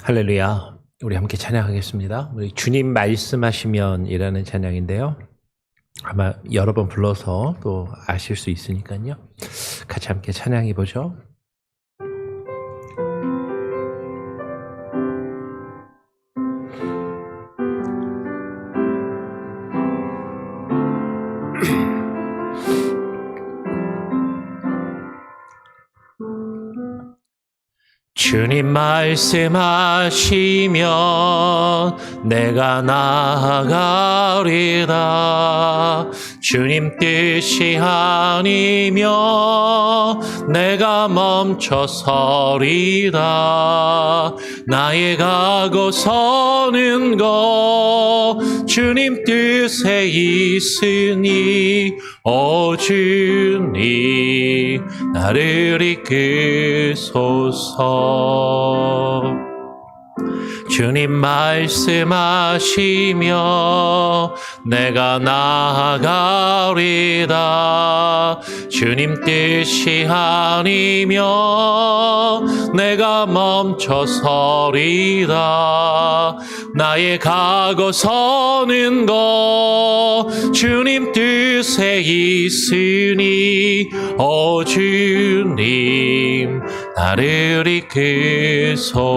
할렐루야. 우리 함께 찬양하겠습니다. 우리 주님 말씀하시면이라는 찬양인데요. 아마 여러 번 불러서 또 아실 수 있으니까요. 같이 함께 찬양해 보죠. 주님 말씀하시면 내가 나아가리라. 주님 뜻이 아니면 내가 멈춰서리라. 나의 가고 서는 것 주님 뜻에 있으니 오 주님 나를 이끄소서. 주님 말씀하시며 내가 나아가리라. 주님 뜻이 아니면 내가 멈춰서리라. 나의 가고 서는 것 주님 뜻에 있으니 오 주님 나를 이끄소서.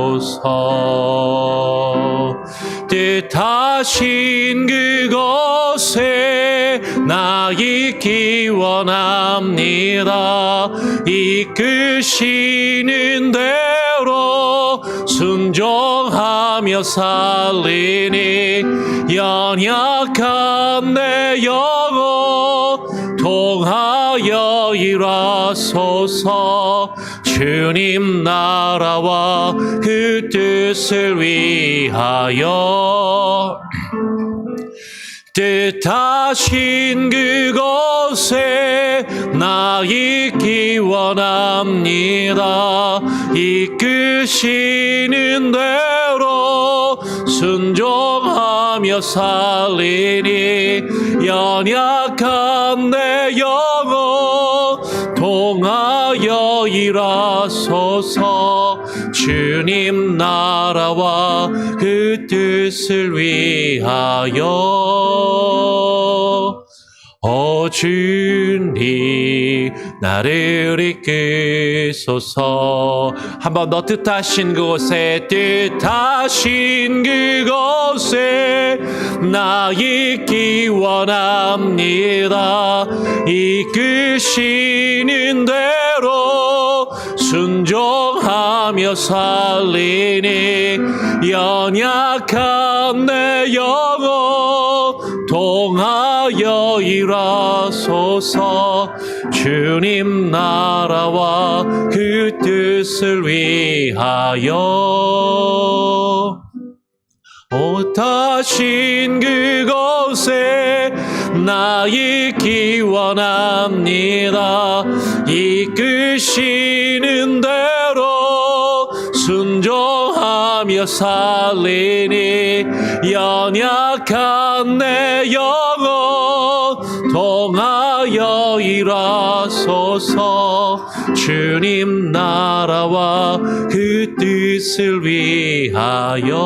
뜻하신 그곳에 나 있기 원합니다. 이끄시는 대로 순종하며 살리니 연약한 내 영혼 통하여 일하소서. 주님 나라와 그 뜻을 위하여 뜻하신 그곳에 나 있기 원합니다. 이끄시는 대로 순종하며 살리니 연약한 내 영혼 통하여 일하소서. 주님 나라와 그 뜻을 위하여 오 주님 나를 이끄소서. 한번 더 뜻하신 그곳에 뜻하신 그곳에 나 있기 원합니다. 이끄시는 대로 순종하며 살리니 연약한 내 영혼 통하여 일하소서. 주님 나라와 그 뜻을 위하여 옷하신 그곳에 나 있기 원합니다. 이끄시는 대로 순종하며 살리니 연약한 내 영혼 통하여 일하소서. 주님 나라와 그 뜻을 위하여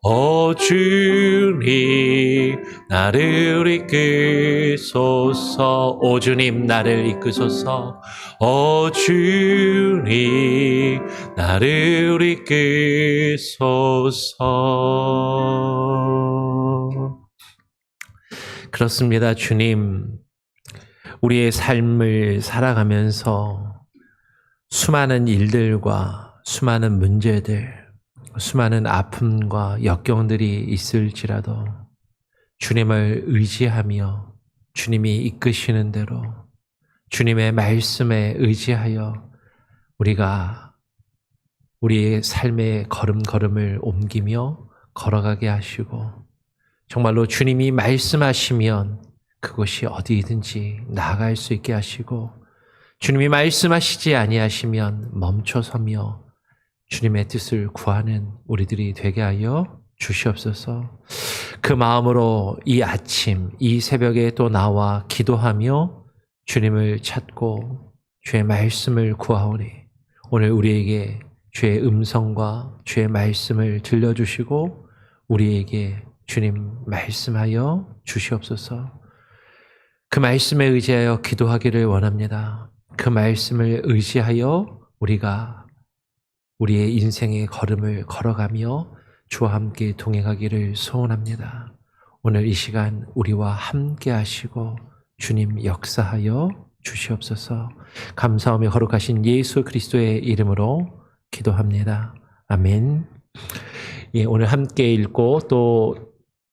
오 주님 나를 이끄소서. 오 주님 나를 이끄소서. 오 주님 나를 이끄소서. 그렇습니다. 주님, 우리의 삶을 살아가면서 수많은 일들과 수많은 문제들, 수많은 아픔과 역경들이 있을지라도 주님을 의지하며 주님이 이끄시는 대로 주님의 말씀에 의지하여 우리가 우리의 삶의 걸음걸음을 옮기며 걸어가게 하시고, 정말로 주님이 말씀하시면 그곳이 어디든지 나아갈 수 있게 하시고, 주님이 말씀하시지 아니하시면 멈춰서며 주님의 뜻을 구하는 우리들이 되게 하여 주시옵소서. 그 마음으로 이 아침, 이 새벽에 또 나와 기도하며 주님을 찾고 주의 말씀을 구하오니 오늘 우리에게 주의 음성과 주의 말씀을 들려주시고 우리에게 주님 말씀하여 주시옵소서. 그 말씀에 의지하여 기도하기를 원합니다. 그 말씀을 의지하여 우리가 우리의 인생의 걸음을 걸어가며 주와 함께 동행하기를 소원합니다. 오늘 이 시간 우리와 함께 하시고 주님 역사하여 주시옵소서. 감사하며 거룩하신 예수 그리스도의 이름으로 기도합니다. 아멘. 예, 오늘 함께 읽고 또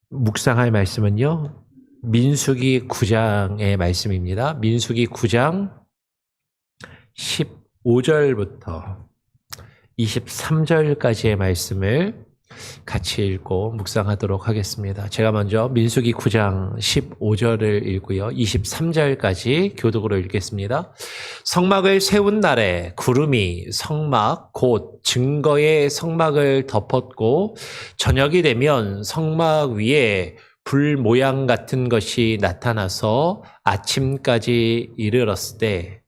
묵상할 말씀은요, 민수기 9장의 말씀입니다. 민수기 9장 15절부터 23절까지의 말씀을 같이 읽고 묵상하도록 하겠습니다. 제가 먼저 민수기 9장 15절을 읽고요, 23절까지 교독으로 읽겠습니다. 성막을 세운 날에 구름이 성막 곧 증거의 성막을 덮었고 저녁이 되면 성막 위에 불 모양 같은 것이 나타나서 아침까지 이르렀을 때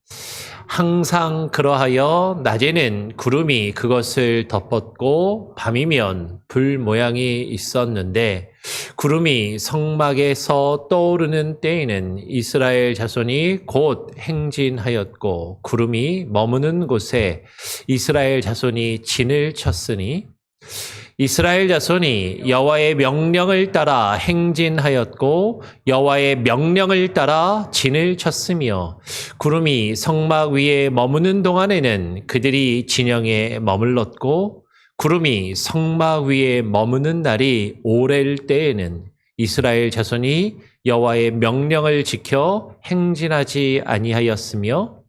항상 그러하여 낮에는 구름이 그것을 덮었고 밤이면 불 모양이 있었는데 구름이 성막에서 떠오르는 때에는 이스라엘 자손이 곧 행진하였고 구름이 머무는 곳에 이스라엘 자손이 진을 쳤으니 이스라엘 자손이 여호와의 명령을 따라 행진하였고 여호와의 명령을 따라 진을 쳤으며 구름이 성막 위에 머무는 동안에는 그들이 진영에 머물렀고 구름이 성막 위에 머무는 날이 오랠 때에는 이스라엘 자손이 여호와의 명령을 지켜 행진하지 아니하였으며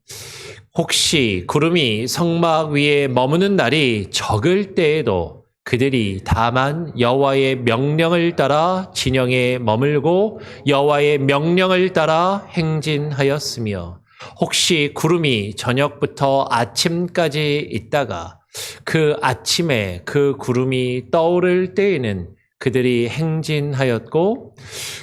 혹시 구름이 성막 위에 머무는 날이 적을 때에도 그들이 다만 여호와의 명령을 따라 진영에 머물고 여호와의 명령을 따라 행진하였으며 혹시 구름이 저녁부터 아침까지 있다가 그 아침에 그 구름이 떠오를 때에는 그들이 행진하였고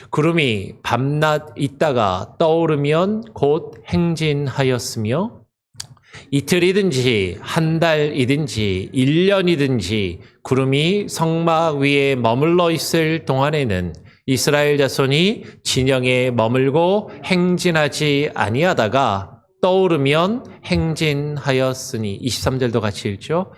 구름이 밤낮 있다가 떠오르면 곧 행진하였으며 이틀이든지 한 달이든지 1년이든지 구름이 성막 위에 머물러 있을 동안에는 이스라엘 자손이 진영에 머물고 행진하지 아니하다가 떠오르면 행진하였으니 23절도 같이 읽죠.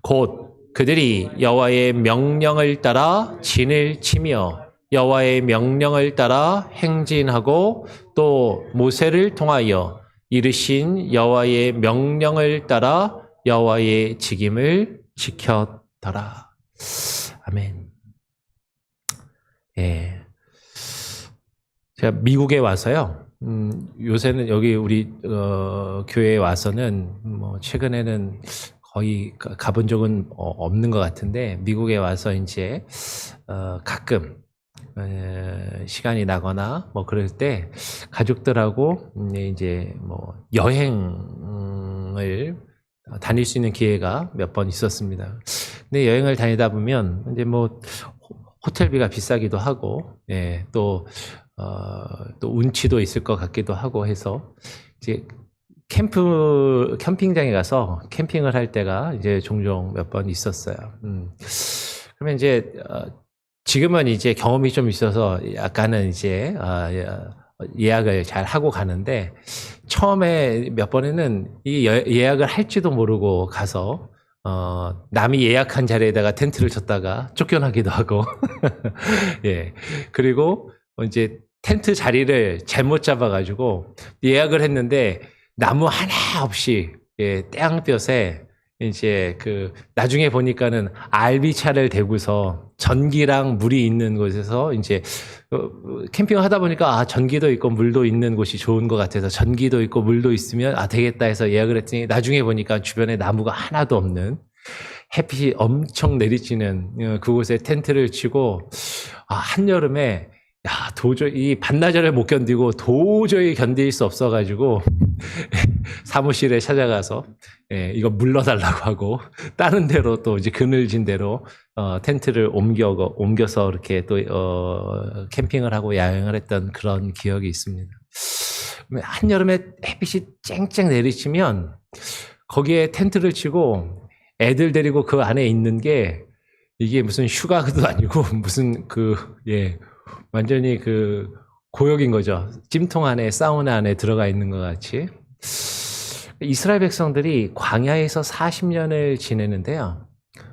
곧 그들이 여호와의 명령을 따라 진을 치며 여호와의 명령을 따라 행진하고 또 모세를 통하여 이르신 여호와의 명령을 따라 여호와의 직임을 지켰더라. 아멘. 예. 제가 미국에 와서요. 요새는 여기 우리 교회에 와서는 뭐 최근에는 거의 가본 적은 없는 것 같은데 미국에 와서 이제 가끔 시간이 나거나 뭐 그럴 때 가족들하고 이제 뭐 여행을 다닐 수 있는 기회가 몇 번 있었습니다. 근데 여행을 다니다 보면 이제 뭐 호텔비가 비싸기도 하고, 예, 또 운치도 있을 것 같기도 하고 해서 이제 캠핑장에 가서 캠핑을 할 때가 이제 종종 몇 번 있었어요. 그러면 이제 지금은 이제 경험이 좀 있어서 약간은 이제 예약을 잘 하고 가는데 처음에 몇 번에는 이 예약을 할지도 모르고 가서 남이 예약한 자리에다가 텐트를 쳤다가 쫓겨나기도 하고 예, 그리고 이제 텐트 자리를 잘못 잡아가지고 예약을 했는데 나무 하나 없이 예, 땡볕에 이제 나중에 보니까는 RV차를 대고서 전기랑 물이 있는 곳에서 이제 캠핑을 하다 보니까 전기도 있고 물도 있는 곳이 좋은 것 같아서 전기도 있고 물도 있으면 되겠다 해서 예약을 했더니 나중에 보니까 주변에 나무가 하나도 없는 햇빛이 엄청 내리쬐는 그곳에 텐트를 치고 한여름에 도저히 이 반나절을 못 견디고 도저히 견딜 수 없어가지고 사무실에 찾아가서 이거 물러달라고 하고 다른 데로 또 이제 그늘진 데로 텐트를 옮겨서 이렇게 또 캠핑을 하고 야영을 했던 그런 기억이 있습니다. 한여름에 햇빛이 쨍쨍 내리치면 거기에 텐트를 치고 애들 데리고 그 안에 있는 게 이게 무슨 휴가도 아니고 무슨 완전히 고역인 거죠. 찜통 안에 사우나 안에 들어가 있는 것 같이. 이스라엘 백성들이 광야에서 40년을 지내는데요.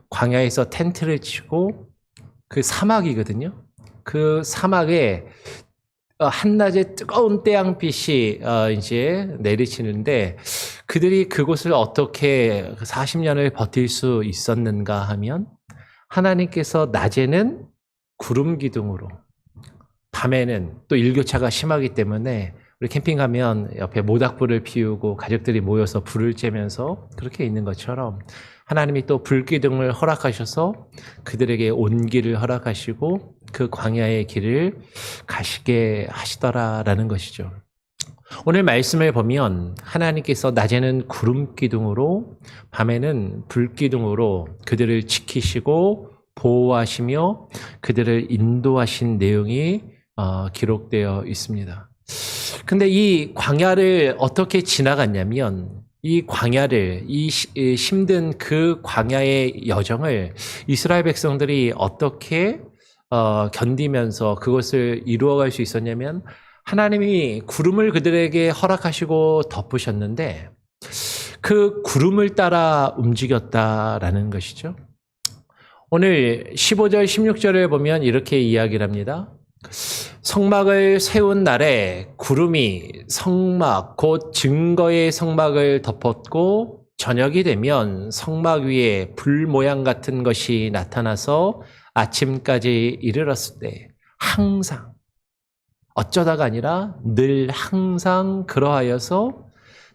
광야에서 텐트를 치고 그 사막이거든요. 그 사막에 한낮에 뜨거운 태양빛이 이제 내리치는데 그들이 그곳을 어떻게 40년을 버틸 수 있었는가 하면 하나님께서 낮에는 구름 기둥으로 밤에는 또 일교차가 심하기 때문에 우리 캠핑 가면 옆에 모닥불을 피우고 가족들이 모여서 불을 쬐면서 그렇게 있는 것처럼 하나님이 또 불기둥을 허락하셔서 그들에게 온기를 허락하시고 그 광야의 길을 가시게 하시더라라는 것이죠. 오늘 말씀을 보면 하나님께서 낮에는 구름 기둥으로 밤에는 불 기둥으로 그들을 지키시고 보호하시며 그들을 인도하신 내용이 기록되어 있습니다. 근데 이 광야를 어떻게 지나갔냐면 이 광야를, 이 힘든 그 광야의 여정을 이스라엘 백성들이 어떻게 견디면서 그것을 이루어갈 수 있었냐면 하나님이 구름을 그들에게 허락하시고 덮으셨는데 그 구름을 따라 움직였다라는 것이죠. 오늘 15절, 16절을 보면 이렇게 이야기를 합니다. 성막을 세운 날에 구름이 성막, 곧 증거의 성막을 덮었고 저녁이 되면 성막 위에 불 모양 같은 것이 나타나서 아침까지 이르렀을 때 항상 어쩌다가 아니라 늘 항상 그러하여서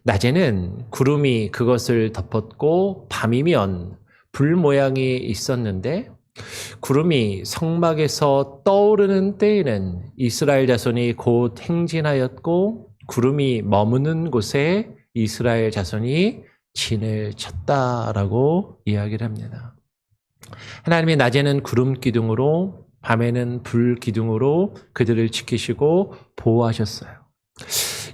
낮에는 구름이 그것을 덮었고 밤이면 불 모양이 있었는데 구름이 성막에서 떠오르는 때에는 이스라엘 자손이 곧 행진하였고 구름이 머무는 곳에 이스라엘 자손이 진을 쳤다라고 이야기를 합니다. 하나님이 낮에는 구름 기둥으로 밤에는 불 기둥으로 그들을 지키시고 보호하셨어요.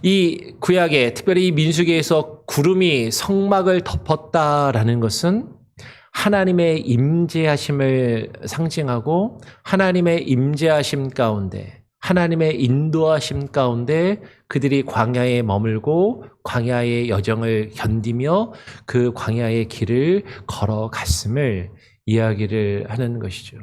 이 구약에 특별히 이 민수기에서 구름이 성막을 덮었다라는 것은 하나님의 임재하심을 상징하고 하나님의 임재하심 가운데 하나님의 인도하심 가운데 그들이 광야에 머물고 광야의 여정을 견디며 그 광야의 길을 걸어갔음을 이야기를 하는 것이죠.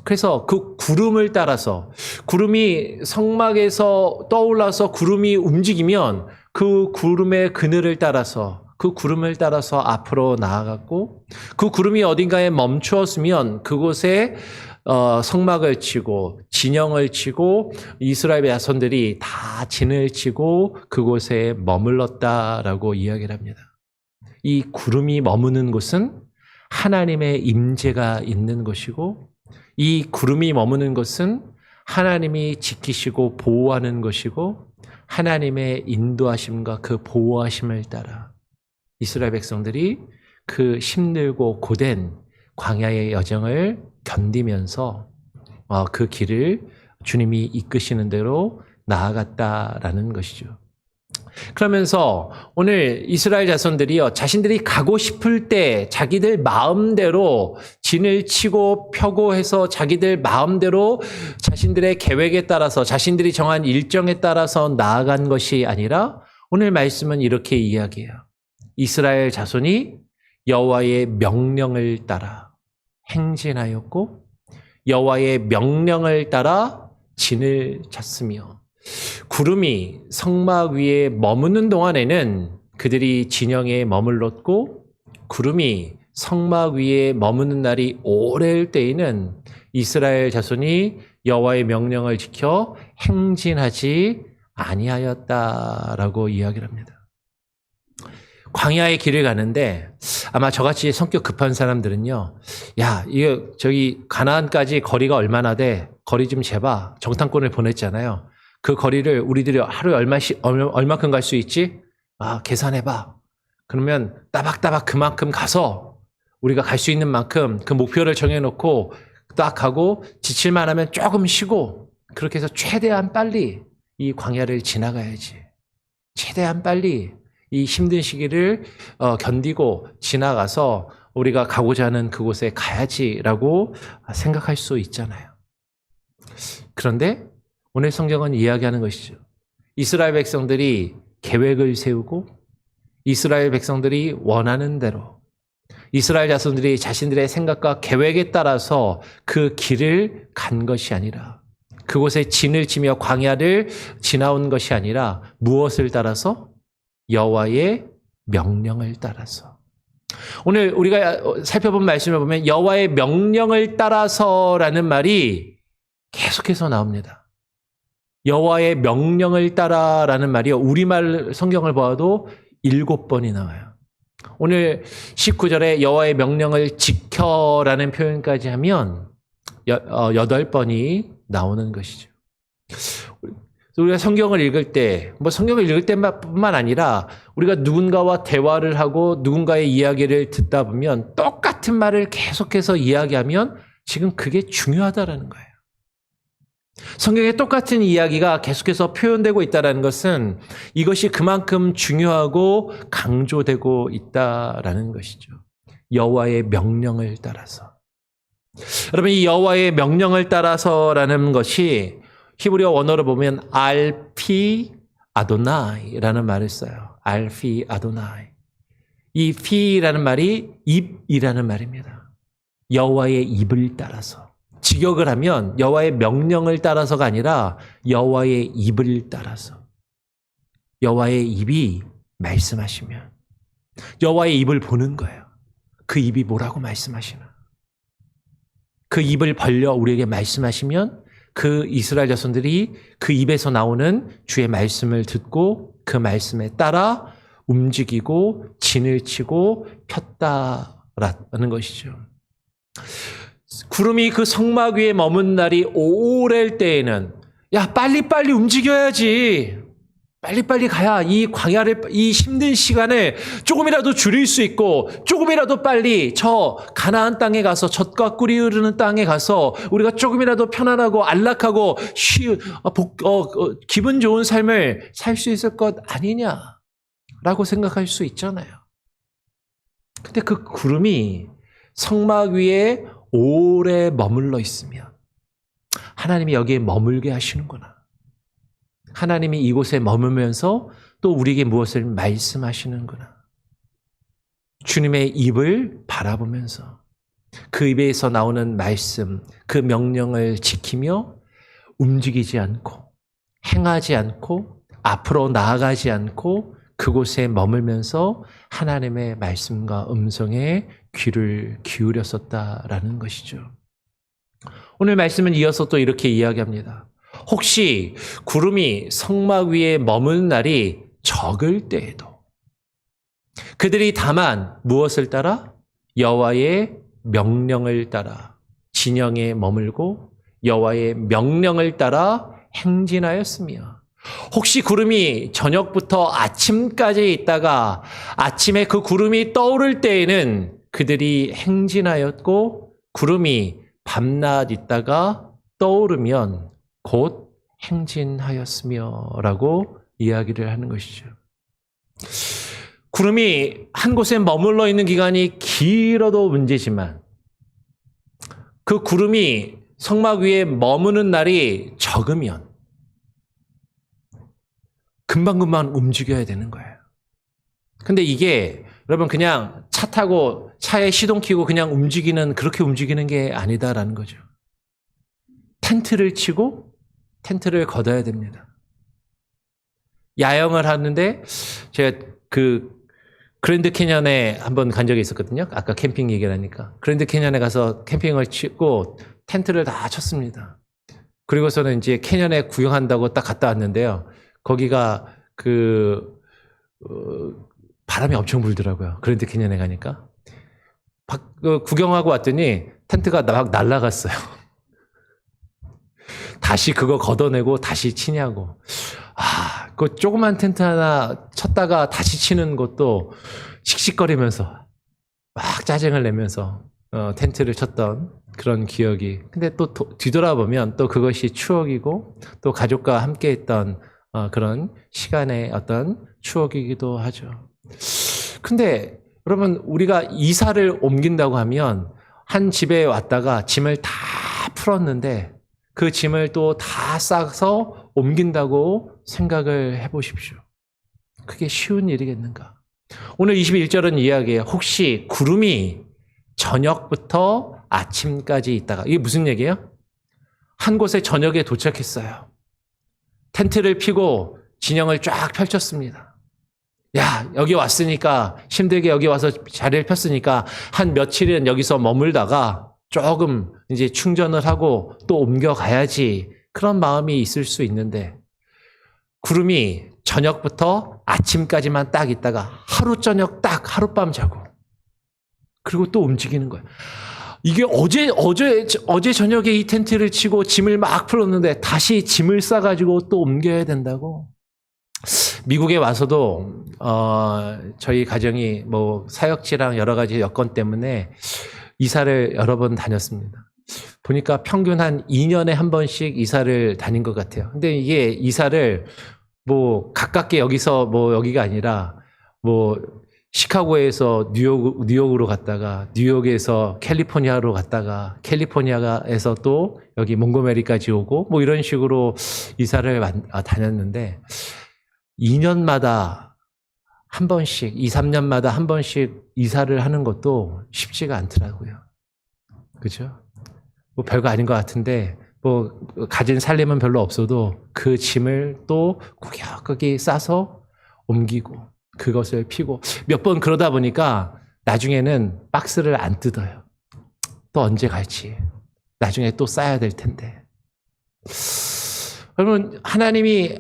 그래서 그 구름을 따라서 구름이 성막에서 떠올라서 구름이 움직이면 그 구름의 그늘을 따라서 그 구름을 따라서 앞으로 나아갔고 그 구름이 어딘가에 멈추었으면 그곳에 성막을 치고 진영을 치고 이스라엘 자손들이 다 진을 치고 그곳에 머물렀다라고 이야기를 합니다. 이 구름이 머무는 곳은 하나님의 임재가 있는 것이고 이 구름이 머무는 것은 하나님이 지키시고 보호하는 것이고 하나님의 인도하심과 그 보호하심을 따라 이스라엘 백성들이 그 힘들고 고된 광야의 여정을 견디면서 그 길을 주님이 이끄시는 대로 나아갔다라는 것이죠. 그러면서 오늘 이스라엘 자손들이요, 자신들이 가고 싶을 때 자기들 마음대로 진을 치고 펴고 해서 자기들 마음대로 자신들의 계획에 따라서 자신들이 정한 일정에 따라서 나아간 것이 아니라 오늘 말씀은 이렇게 이야기해요. 이스라엘 자손이 여호와의 명령을 따라 행진하였고 여호와의 명령을 따라 진을 쳤으며 구름이 성막 위에 머무는 동안에는 그들이 진영에 머물렀고 구름이 성막 위에 머무는 날이 오래일 때에는 이스라엘 자손이 여호와의 명령을 지켜 행진하지 아니하였다라고 이야기를 합니다. 광야의 길을 가는데 아마 저같이 성격 급한 사람들은요, 야, 이거 저기 가나안까지 거리가 얼마나 돼? 거리 좀 재봐. 정탐꾼을 보냈잖아요. 그 거리를 우리들이 하루에 얼마큼 갈 수 있지? 계산해봐. 그러면 따박따박 그만큼 가서 우리가 갈 수 있는 만큼 그 목표를 정해놓고 딱 가고 지칠만 하면 조금 쉬고 그렇게 해서 최대한 빨리 이 광야를 지나가야지. 최대한 빨리 이 힘든 시기를 견디고 지나가서 우리가 가고자 하는 그곳에 가야지라고 생각할 수 있잖아요. 그런데 오늘 성경은 이야기하는 것이죠. 이스라엘 백성들이 계획을 세우고 이스라엘 백성들이 원하는 대로 이스라엘 자손들이 자신들의 생각과 계획에 따라서 그 길을 간 것이 아니라 그곳에 진을 치며 광야를 지나온 것이 아니라 무엇을 따라서? 여호와의 명령을 따라서. 오늘 우리가 살펴본 말씀을 보면 여호와의 명령을 따라서라는 말이 계속해서 나옵니다. 여호와의 명령을 따라라는 말이 우리말 성경을 보아도 7번이 나와요. 오늘 19절에 여호와의 명령을 지켜라는 표현까지 하면 8번이 나오는 것이죠. 우리가 성경을 읽을 때, 성경을 읽을 때뿐만 아니라 우리가 누군가와 대화를 하고 누군가의 이야기를 듣다 보면 똑같은 말을 계속해서 이야기하면 지금 그게 중요하다라는 거예요. 성경에 똑같은 이야기가 계속해서 표현되고 있다는 것은 이것이 그만큼 중요하고 강조되고 있다라는 것이죠. 여호와의 명령을 따라서. 여러분, 이 여호와의 명령을 따라서라는 것이 히브리어 원어로 보면 알피 아도나이라는 말을 써요. 알피 아도나이. 이 피라는 말이 입이라는 말입니다. 여호와의 입을 따라서. 직역을 하면 여호와의 명령을 따라서가 아니라 여호와의 입을 따라서. 여호와의 입이 말씀하시면 여호와의 입을 보는 거예요. 그 입이 뭐라고 말씀하시나. 그 입을 벌려 우리에게 말씀하시면 그 이스라엘 자손들이 그 입에서 나오는 주의 말씀을 듣고 그 말씀에 따라 움직이고 진을 치고 폈다라는 것이죠. 구름이 그 성막 위에 머문 날이 오래일 때에는 야 빨리빨리 움직여야지. 빨리빨리 가야 이 광야를 이 힘든 시간을 조금이라도 줄일 수 있고 조금이라도 빨리 저 가나안 땅에 가서 젖과 꿀이 흐르는 땅에 가서 우리가 조금이라도 편안하고 안락하고 기분 좋은 삶을 살 수 있을 것 아니냐라고 생각할 수 있잖아요. 근데 그 구름이 성막 위에 오래 머물러 있으면 하나님이 여기에 머물게 하시는구나. 하나님이 이곳에 머물면서 또 우리에게 무엇을 말씀하시는구나. 주님의 입을 바라보면서 그 입에서 나오는 말씀, 그 명령을 지키며 움직이지 않고 행하지 않고 앞으로 나아가지 않고 그곳에 머물면서 하나님의 말씀과 음성에 귀를 기울였었다라는 것이죠. 오늘 말씀은 이어서 또 이렇게 이야기합니다. 혹시 구름이 성막 위에 머무는 날이 적을 때에도 그들이 다만 무엇을 따라? 여호와의 명령을 따라 진영에 머물고 여호와의 명령을 따라 행진하였으며 혹시 구름이 저녁부터 아침까지 있다가 아침에 그 구름이 떠오를 때에는 그들이 행진하였고 구름이 밤낮 있다가 떠오르면 곧 행진하였으며 라고 이야기를 하는 것이죠. 구름이 한 곳에 머물러 있는 기간이 길어도 문제지만 그 구름이 성막 위에 머무는 날이 적으면 금방금방 움직여야 되는 거예요. 근데 이게 여러분 그냥 차 타고 차에 시동 켜고 그냥 그렇게 움직이는 게 아니다라는 거죠. 텐트를 치고 텐트를 걷어야 됩니다. 야영을 하는데 제가 그 그랜드 캐년에 한번 간 적이 있었거든요. 아까 캠핑 얘기를 하니까. 그랜드 캐년에 가서 캠핑을 치고 텐트를 다 쳤습니다. 그리고서는 이제 캐년에 구경한다고 딱 갔다 왔는데요. 거기가 바람이 엄청 불더라고요. 그랜드 캐년에 가니까. 구경하고 왔더니 텐트가 막 날아갔어요. 다시 그거 걷어내고 다시 치냐고. 그 조그만 텐트 하나 쳤다가 다시 치는 것도 씩씩거리면서 막 짜증을 내면서 텐트를 쳤던 그런 기억이. 근데 또 뒤돌아보면 또 그것이 추억이고 또 가족과 함께 했던 그런 시간의 어떤 추억이기도 하죠. 근데 여러분, 우리가 이사를 옮긴다고 하면 한 집에 왔다가 짐을 다 풀었는데 그 짐을 또 다 싸서 옮긴다고 생각을 해보십시오. 그게 쉬운 일이겠는가? 오늘 21절은 이야기해요. 혹시 구름이 저녁부터 아침까지 있다가, 이게 무슨 얘기예요? 한 곳에 저녁에 도착했어요. 텐트를 피고 진영을 쫙 펼쳤습니다. 야, 여기 왔으니까, 힘들게 여기 와서 자리를 폈으니까 한 며칠은 여기서 머물다가 조금 이제 충전을 하고 또 옮겨가야지, 그런 마음이 있을 수 있는데, 구름이 저녁부터 아침까지만 딱 있다가 하루 저녁 딱 하룻밤 자고 그리고 또 움직이는 거예요. 이게 어제 저녁에 이 텐트를 치고 짐을 막 풀었는데 다시 짐을 싸가지고 또 옮겨야 된다고. 미국에 와서도 저희 가정이 뭐 사역지랑 여러 가지 여건 때문에 이사를 여러 번 다녔습니다. 보니까 평균 한 2년에 한 번씩 이사를 다닌 것 같아요. 근데 이게 이사를 뭐 가깝게 여기서 뭐 여기가 아니라 뭐 시카고에서 뉴욕으로 갔다가 뉴욕에서 캘리포니아로 갔다가 캘리포니아에서 또 여기 몽고메리까지 오고 뭐 이런 식으로 이사를 다녔는데 2년마다 한 번씩 2, 3년마다 한 번씩 이사를 하는 것도 쉽지가 않더라고요. 그죠? 뭐 별거 아닌 것 같은데 뭐 가진 살림은 별로 없어도 그 짐을 또 구겨구기 싸서 옮기고 그것을 피고 몇 번 그러다 보니까 나중에는 박스를 안 뜯어요. 또 언제 갈지. 나중에 또 싸야 될 텐데. 여러분, 하나님이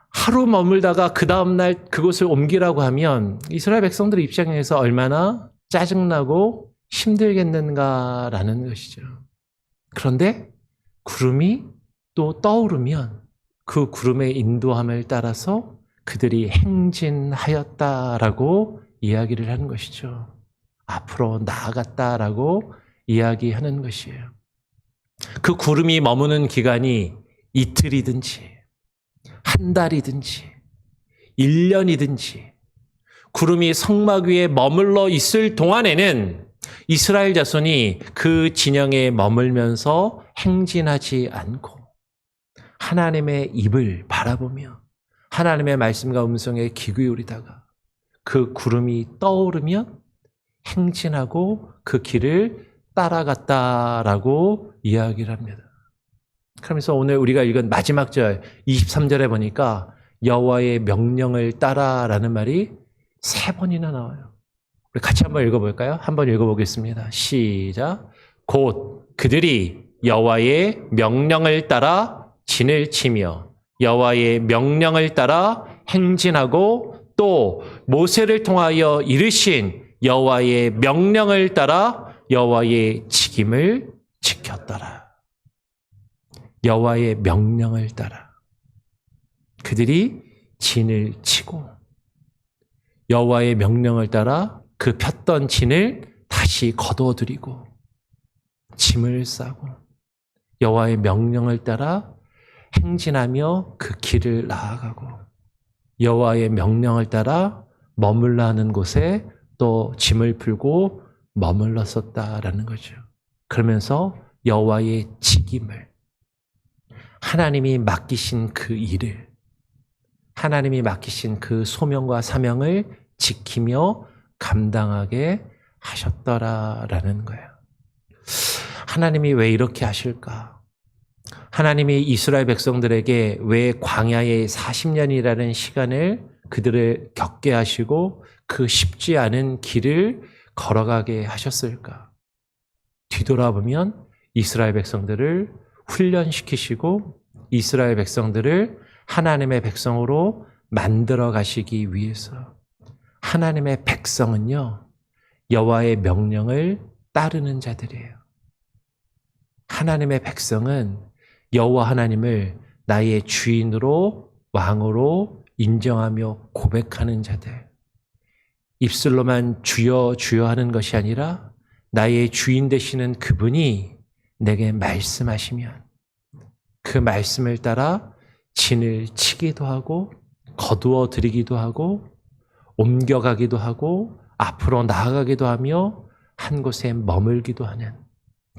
하루 머물다가 그 다음날 그곳을 옮기라고 하면 이스라엘 백성들 입장에서 얼마나 짜증나고 힘들겠는가라는 것이죠. 그런데 구름이 또 떠오르면 그 구름의 인도함을 따라서 그들이 행진하였다라고 이야기를 하는 것이죠. 앞으로 나아갔다라고 이야기하는 것이에요. 그 구름이 머무는 기간이 이틀이든지 한 달이든지 1년이든지 구름이 성막 위에 머물러 있을 동안에는 이스라엘 자손이 그 진영에 머물면서 행진하지 않고 하나님의 입을 바라보며 하나님의 말씀과 음성에 귀 기울이다가 그 구름이 떠오르면 행진하고 그 길을 따라갔다라고 이야기를 합니다. 그러면서 오늘 우리가 읽은 마지막 절 23절에 보니까 여호와의 명령을 따라라는 말이 3번이나 나와요. 우리 같이 한번 읽어볼까요? 한번 읽어보겠습니다. 시작. 곧 그들이 여호와의 명령을 따라 진을 치며 여호와의 명령을 따라 행진하고 또 모세를 통하여 이르신 여호와의 명령을 따라 여호와의 직임을 지켰더라. 여호와의 명령을 따라 그들이 진을 치고 여호와의 명령을 따라 그 폈던 진을 다시 거두어들이고 짐을 싸고 여호와의 명령을 따라 행진하며 그 길을 나아가고 여호와의 명령을 따라 머물라 하는 곳에 또 짐을 풀고 머물렀었다라는 거죠. 그러면서 여호와의 직임을 하나님이 맡기신 그 일을 하나님이 맡기신 그 소명과 사명을 지키며 감당하게 하셨더라라는 거예요. 하나님이 왜 이렇게 하실까? 하나님이 이스라엘 백성들에게 왜 광야의 40년이라는 시간을 그들을 겪게 하시고 그 쉽지 않은 길을 걸어가게 하셨을까? 뒤돌아보면 이스라엘 백성들을 훈련시키시고 이스라엘 백성들을 하나님의 백성으로 만들어 가시기 위해서 하나님의 백성은요 여호와의 명령을 따르는 자들이에요. 하나님의 백성은 여호와 하나님을 나의 주인으로 왕으로 인정하며 고백하는 자들. 입술로만 주여 주여 하는 것이 아니라 나의 주인 되시는 그분이 내게 말씀하시면 그 말씀을 따라 진을 치기도 하고 거두어 드리기도 하고 옮겨가기도 하고 앞으로 나아가기도 하며 한 곳에 머물기도 하는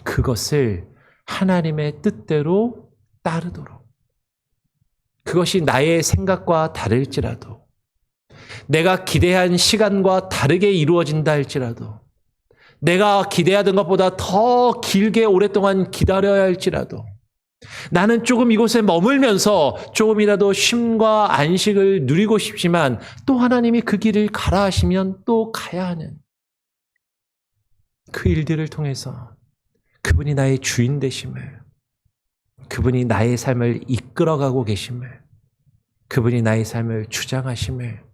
그것을 하나님의 뜻대로 따르도록, 그것이 나의 생각과 다를지라도, 내가 기대한 시간과 다르게 이루어진다 할지라도, 내가 기대하던 것보다 더 길게 오랫동안 기다려야 할지라도, 나는 조금 이곳에 머물면서 조금이라도 쉼과 안식을 누리고 싶지만 또 하나님이 그 길을 가라 하시면 또 가야 하는 그 일들을 통해서 그분이 나의 주인 되심을, 그분이 나의 삶을 이끌어가고 계심을, 그분이 나의 삶을 주장하심을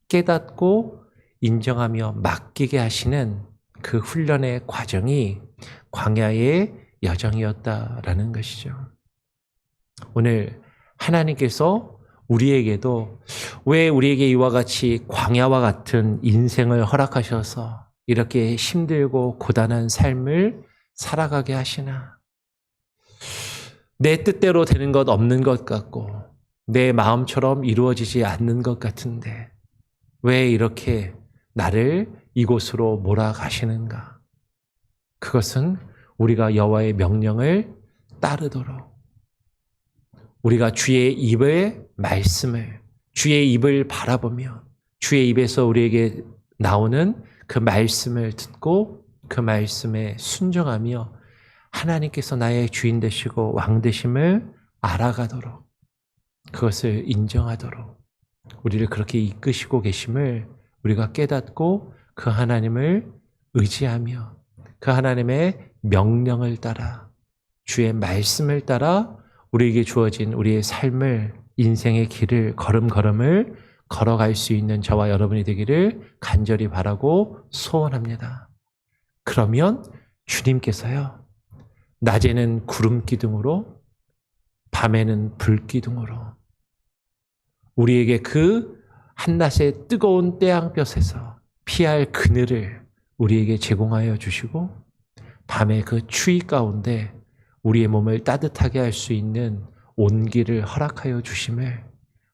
깨닫고 인정하며 맡기게 하시는 그 훈련의 과정이 광야의 여정이었다라는 것이죠. 오늘 하나님께서 우리에게도 왜 우리에게 이와 같이 광야와 같은 인생을 허락하셔서 이렇게 힘들고 고단한 삶을 살아가게 하시나? 내 뜻대로 되는 것 없는 것 같고 내 마음처럼 이루어지지 않는 것 같은데 왜 이렇게 나를 이곳으로 몰아가시는가? 그것은 우리가 여호와의 명령을 따르도록, 우리가 주의 입의 말씀을, 주의 입을 바라보며 주의 입에서 우리에게 나오는 그 말씀을 듣고 그 말씀에 순종하며 하나님께서 나의 주인 되시고 왕 되심을 알아가도록, 그것을 인정하도록 우리를 그렇게 이끄시고 계심을 우리가 깨닫고 그 하나님을 의지하며 그 하나님의 명령을 따라 주의 말씀을 따라 우리에게 주어진 우리의 삶을, 인생의 길을 걸음걸음을 걸어갈 수 있는 저와 여러분이 되기를 간절히 바라고 소원합니다. 그러면 주님께서요, 낮에는 구름 기둥으로, 밤에는 불 기둥으로 우리에게 그 한낮의 뜨거운 태양볕에서 피할 그늘을 우리에게 제공하여 주시고, 밤의 그 추위 가운데 우리의 몸을 따뜻하게 할 수 있는 온기를 허락하여 주심을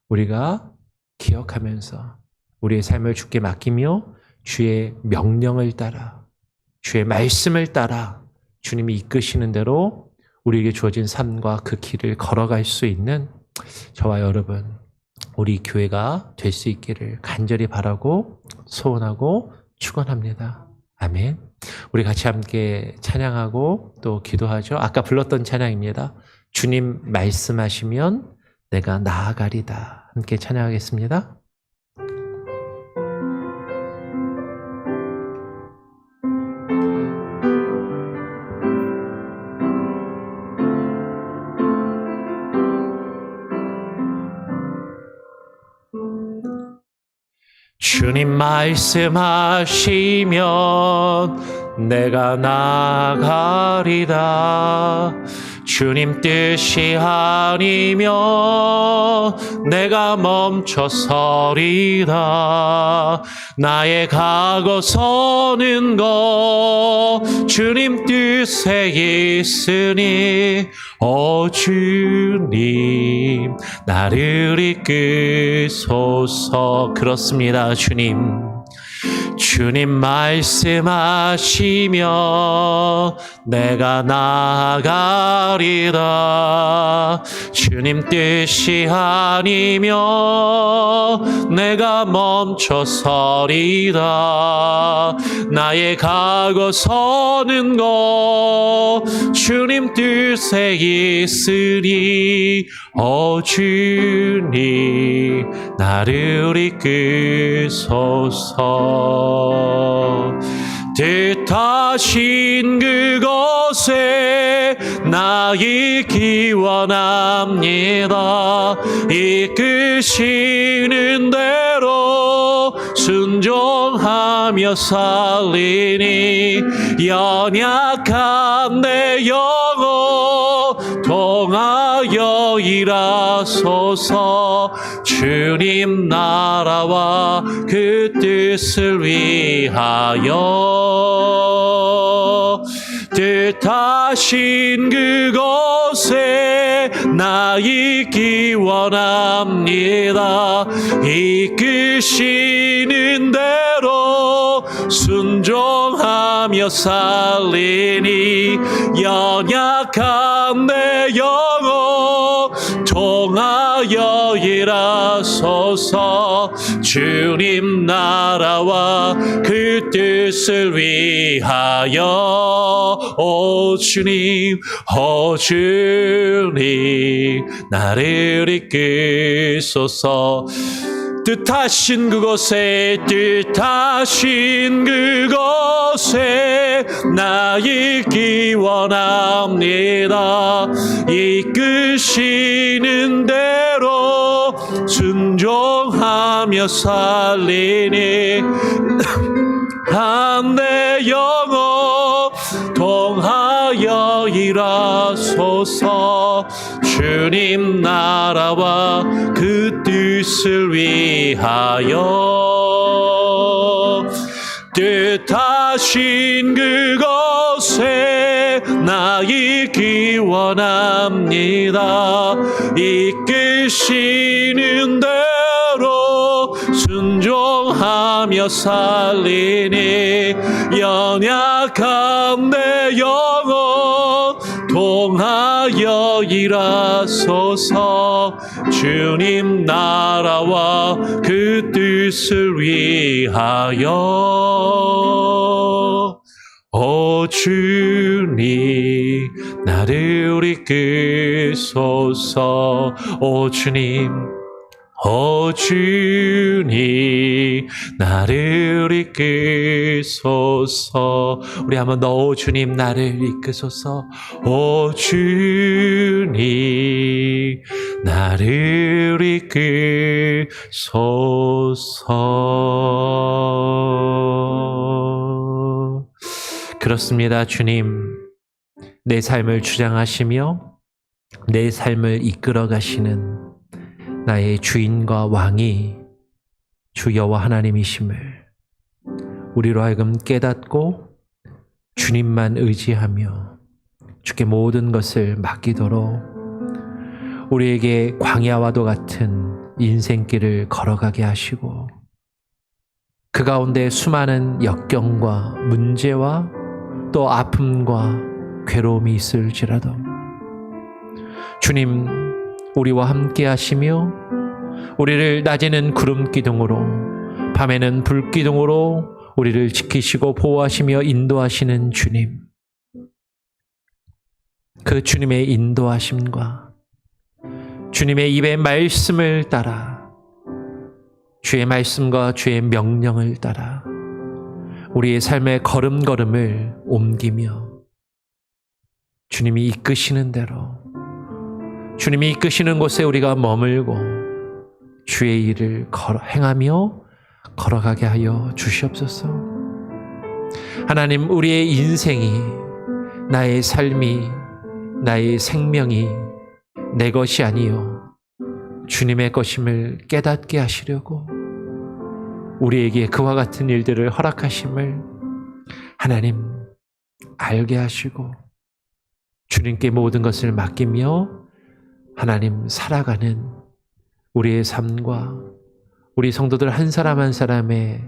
우리가 기억하면서 우리의 삶을 주께 맡기며 주의 명령을 따라, 주의 말씀을 따라 주님이 이끄시는 대로 우리에게 주어진 삶과 그 길을 걸어갈 수 있는 저와 여러분, 우리 교회가 될 수 있기를 간절히 바라고 소원하고 축원합니다. 아멘. 우리 같이 함께 찬양하고 또 기도하죠. 아까 불렀던 찬양입니다. 주님 말씀하시면 내가 나아가리다. 함께 찬양하겠습니다. 주님 말씀하시면 내가 나아가리다. 주님 뜻이 아니면 내가 멈춰서리다. 나의 가고 서는 것 주님 뜻에 있으니 주님 나를 이끄소서. 그렇습니다. 주님 말씀하시면 내가 나아가리다. 주님 뜻이 아니면 내가 멈춰서리다. 나의 가고 서는 것 주님 뜻에 있으니 주님 나를 이끄소서. 뜻하신 그곳에 나 있기 원합니다. 이끄시는 대로 순종하며 살리니 연약한 내 영혼 통하여 일하소서. 주님 나라와 그 뜻을 위하여 뜻하신 그곳에 나 있기 원합니다. 이끄시는 대로 순종하며 살리니 연약한 내 영혼 통하여 일하소서. 주님 나라와 그 뜻을 위하여 오 주님 나를 이끄소서. 뜻하신 그곳에 나 있기 원합니다. 이끄시는 대로 순종하며 살리니 한 내 영혼 통하여 일하소서. 주님 나라와 그 뜻을 위하여 뜻하신 그곳에 나 있기 원합니다. 이끄시는 대로 순종하며 살리니 연약한 내 영혼 통하여 일하소서. 주님 나라와 그 뜻을 위하여 오 주님 나를 이끄소서. 오 주님 나를 이끄소서. 우리 한번 더 오 주님 나를 이끄소서. 오 주님 나를 이끄소서. 그렇습니다. 주님, 내 삶을 주장하시며 내 삶을 이끌어 가시는 나의 주인과 왕이 주 여호와 하나님이심을 우리로 하여금 깨닫고 주님만 의지하며 주께 모든 것을 맡기도록 우리에게 광야와도 같은 인생길을 걸어가게 하시고 그 가운데 수많은 역경과 문제와 또 아픔과 괴로움이 있을지라도 주님 우리와 함께 하시며 우리를 낮에는 구름 기둥으로 밤에는 불 기둥으로 우리를 지키시고 보호하시며 인도하시는 주님, 그 주님의 인도하심과 주님의 입의 말씀을 따라 주의 말씀과 주의 명령을 따라 우리의 삶의 걸음걸음을 옮기며 주님이 이끄시는 대로 주님이 이끄시는 곳에 우리가 머물고 주의 일을 행하며 걸어가게 하여 주시옵소서. 하나님, 우리의 인생이, 나의 삶이, 나의 생명이 내 것이 아니요 주님의 것임을 깨닫게 하시려고 우리에게 그와 같은 일들을 허락하심을 하나님 알게 하시고 주님께 모든 것을 맡기며 하나님 살아가는 우리의 삶과 우리 성도들 한 사람 한 사람의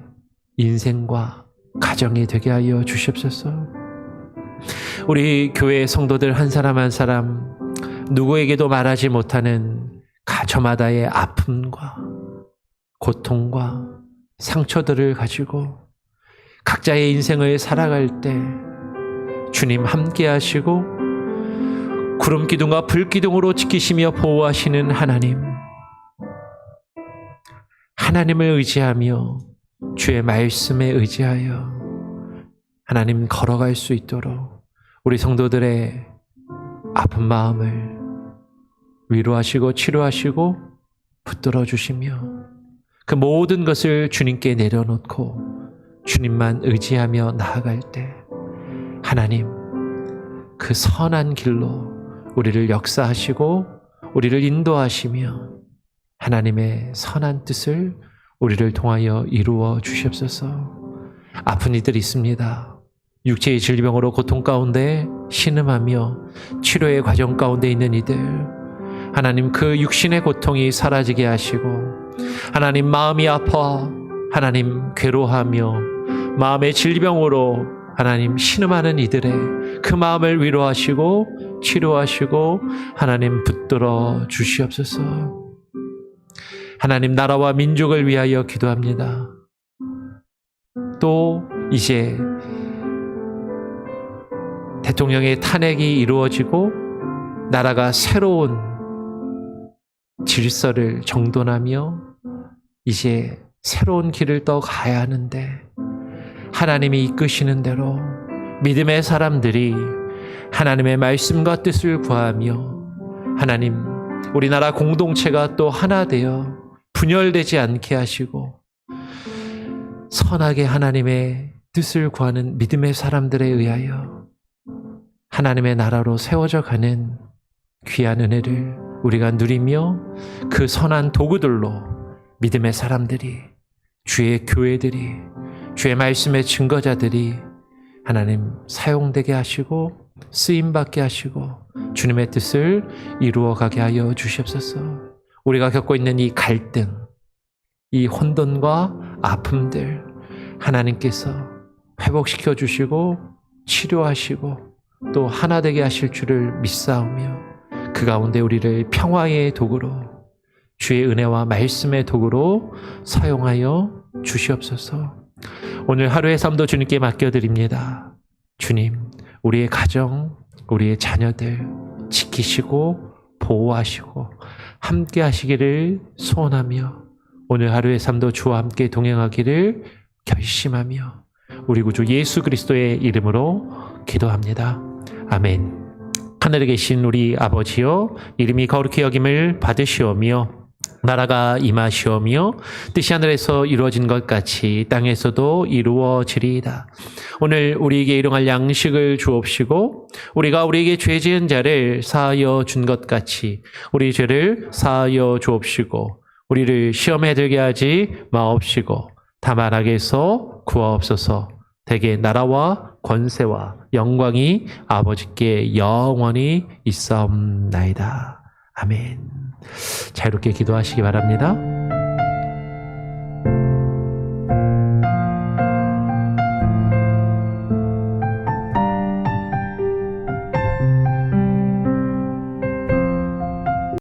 인생과 가정이 되게 하여 주시옵소서. 우리 교회 성도들 한 사람 한 사람 누구에게도 말하지 못하는 저마다의 아픔과 고통과 상처들을 가지고 각자의 인생을 살아갈 때 주님 함께 하시고 구름 기둥과 불 기둥으로 지키시며 보호하시는 하나님을 의지하며 주의 말씀에 의지하여 하나님 걸어갈 수 있도록 우리 성도들의 아픈 마음을 위로하시고 치료하시고 붙들어 주시며 그 모든 것을 주님께 내려놓고 주님만 의지하며 나아갈 때 하나님 그 선한 길로 우리를 역사하시고 우리를 인도하시며 하나님의 선한 뜻을 우리를 통하여 이루어 주시옵소서. 아픈 이들이 있습니다. 육체의 질병으로 고통 가운데 신음하며 치료의 과정 가운데 있는 이들, 하나님 그 육신의 고통이 사라지게 하시고 하나님 마음이 아파 하나님 괴로워하며 마음의 질병으로 하나님 신음하는 이들의 그 마음을 위로하시고 치료하시고 하나님 붙들어 주시옵소서. 하나님 나라와 민족을 위하여 기도합니다. 또 이제 대통령의 탄핵이 이루어지고 나라가 새로운 질서를 정돈하며 이제 새로운 길을 또 가야 하는데 하나님이 이끄시는 대로 믿음의 사람들이 하나님의 말씀과 뜻을 구하며 하나님 우리나라 공동체가 또 하나 되어 분열되지 않게 하시고 선하게 하나님의 뜻을 구하는 믿음의 사람들에 의하여 하나님의 나라로 세워져 가는 귀한 은혜를 우리가 누리며 그 선한 도구들로 믿음의 사람들이, 주의 교회들이, 주의 말씀의 증거자들이 하나님 사용되게 하시고 쓰임받게 하시고 주님의 뜻을 이루어가게 하여 주시옵소서. 우리가 겪고 있는 이 갈등, 이 혼돈과 아픔들 하나님께서 회복시켜 주시고 치료하시고 또 하나 되게 하실 줄을 믿사오며 그 가운데 우리를 평화의 도구로 주의 은혜와 말씀의 도구로 사용하여 주시옵소서. 오늘 하루의 삶도 주님께 맡겨드립니다. 주님, 우리의 가정, 우리의 자녀들 지키시고 보호하시고 함께 하시기를 소원하며 오늘 하루의 삶도 주와 함께 동행하기를 결심하며 우리 구주 예수 그리스도의 이름으로 기도합니다. 아멘. 하늘에 계신 우리 아버지여, 이름이 거룩히 여김을 받으시오며 나라가 임하시오며 뜻이 하늘에서 이루어진 것 같이 땅에서도 이루어지리이다. 오늘 우리에게 일용할 양식을 주옵시고 우리가 우리에게 죄 지은 자를 사하여 준 것 같이 우리 죄를 사하여 주옵시고 우리를 시험에 들게 하지 마옵시고 다만 악에서 구하옵소서. 대개 나라와 권세와 영광이 아버지께 영원히 있사옵나이다. 아멘. 자유롭게 기도하시기 바랍니다.